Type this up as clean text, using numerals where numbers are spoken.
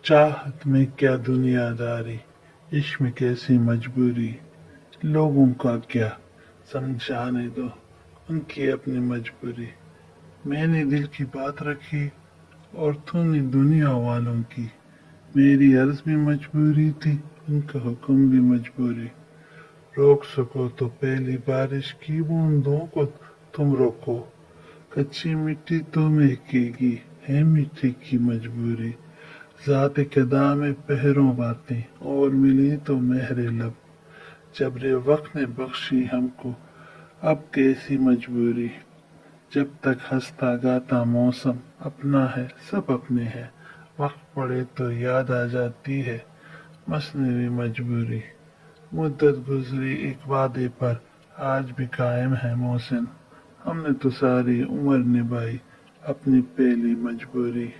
चाहत में क्या दुनियादारी, इश्क में कैसी मजबूरी, लोगों का क्या समझाने दो उनकी अपनी मजबूरी। मैंने दिल की बात रखी और तूने दुनिया वालों की। मेरी अर्ज भी मजबूरी थी, उनका हुक्म भी मजबूरी। रोक सको तो पहली बारिश की बूंदों को तुम रोको। कच्ची मिट्टी तो महकेगी, है मिट्टी की मजबूरी। ज़ात कदा में पहरों बातें और मिली तो महरे लब। जबरे वक्त ने बख्शी हमको अब कैसी मजबूरी। जब तक हंसता गाता मौसम अपना है, सब अपने हैं। वक्त पड़े तो याद आ जाती है मसनवी मजबूरी। मुद्दत गुजरी एक वादे पर आज भी कायम है मोहसिन। हमने तो सारी उम्र निभाई अपनी पहली मजबूरी।